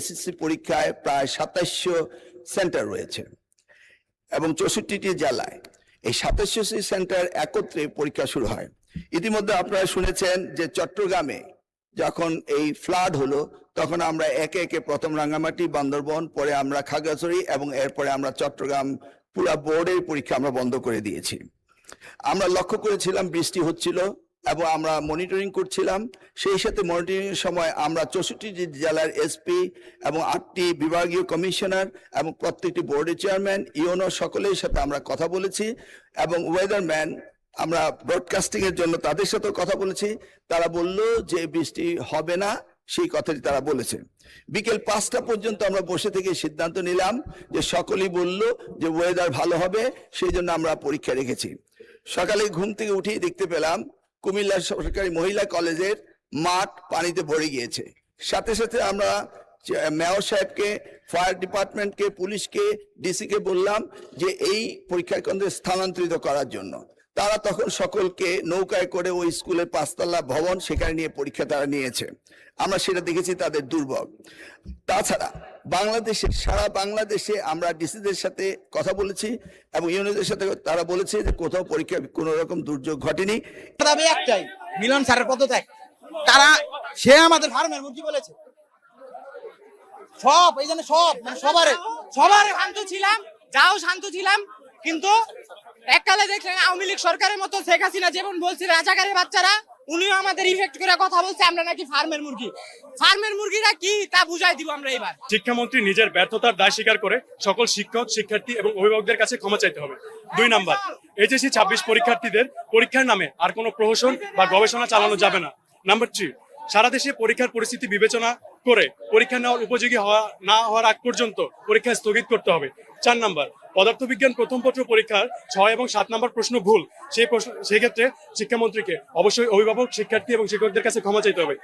SSC পরীক্ষায় প্রায় 2700 centre রয়েছে এবং 64টি জেলায় এই 2700টি সেন্টার একত্রে পরীক্ষা শুরু হয়। ইতিমধ্যে আপনারা শুনেছেন যে চট্টগ্রামে যখন এই ফ্লাড হলো তখন আমরা একে একে প্রথম রাঙ্গামাটি, বান্দরবন, পরে আমরা খাগড়াছড়ি এবং এরপরে আমরা চট্টগ্রাম পুরা বোর্ডের পরীক্ষা আমরা বন্ধ করে দিয়েছি। আমরা লক্ষ্য করেছিলাম বৃষ্টি হচ্ছিল এবং আমরা মনিটরিং করছিলাম। সেই সাথে মনিটরিং এর সময় আমরা 64টি জেলার এসপি এবং 8টি বিভাগীয় কমিশনার এবং প্রত্যেকটি বোর্ডের চেয়ারম্যান, ইউনো সকলের সাথে আমরা কথা বলেছি এবং ওয়েদারম্যান আমরা ব্রডকাস্টিং এর জন্য তাদের সাথে কথা বলেছি। তারা বলল যে বৃষ্টি হবে না, সেই কথাটি তারা বলেছে। বিকেল 5টা পর্যন্ত আমরা বসে থেকে সিদ্ধান্ত নিলাম যে সকলেই বলল যে ওয়েদার ভালো হবে, সেই জন্য আমরা পরীক্ষা রেখেছি। সকালে ঘুম থেকে উঠেই দেখতে পেলাম কুমিল্লা সরকারি মহিলা কলেজের মাঠ পানিতে ভরে গিয়েছে। সাথে সাথে আমরা মেয়র সাহেবকে, ফায়ার ডিপার্টমেন্টকে, পুলিশকে, ডিসিকে বললাম যে এই পরীক্ষা কেন্দ্রে স্থানান্তরিত করার জন্য। তারা তখন সকলকে নৌকায় করে ওই স্কুলের 5তলা ভবন সেখানে নিয়ে পরীক্ষা তারা নিয়েছে। আমরা সেটা দেখেছি তাদের দুর্ভোগ। তাছাড়া বাংলাদেশে, সারা বাংলাদেশে আমরা ডিসিদের সাথে কথা বলেছি এবং ইউনিয়নদের সাথে, তারা বলেছে যে কোথাও পরীক্ষা কোনো রকম দুর্যোগ ঘটেনি। দাবি একটাই, মিলন স্যারের পদত্যাগ। তারা সে আমাদের ফার্মের মুরগি বলেছে সব, এই জন্য সব মানে সবার শান্ত ছিলাম, যাও শান্ত ছিলাম, কিন্তু এককালে দেখলেন আওয়ামী লীগ সরকারের মতো শেখ হাসিনা যেমন বলছিল রাজাকারের বাচ্চারা, উনিও আমাদের ইফেক্ট করে কথা বলছে আমরা নাকি ফার্মের মুরগি। ফার্মের মুরগিরা কি তা বুঝাই দিব আমরা এবার। শিক্ষামন্ত্রী নিজের ব্যর্থতার দায় স্বীকার করে সকল শিক্ষক, শিক্ষার্থী এবং অভিভাবকদের কাছে ক্ষমা চাইতে হবে। 2 নাম্বার, এইচএসসি 26 পরীক্ষার্থীদের পরীক্ষার নামে আর কোনো প্রহসন বা গবেষণা চালানো যাবে না। নাম্বার 3, সারা দেশে পরীক্ষার পরিস্থিতি বিবেচনা করে পরীক্ষা নেওয়ার উপযোগী না হওয়ার আগ পর্যন্ত পরীক্ষা স্থগিত করতে হবে। 4 নাম্বার, পদার্থবিজ্ঞান প্রথম পত্র পরীক্ষার 6 এবং 7 নাম্বার প্রশ্ন ভুল, সেই ক্ষেত্রে শিক্ষামন্ত্রীকে অবশ্যই অভিভাবক, শিক্ষার্থী এবং শিক্ষকদের কাছে ক্ষমা চাইতে হবে।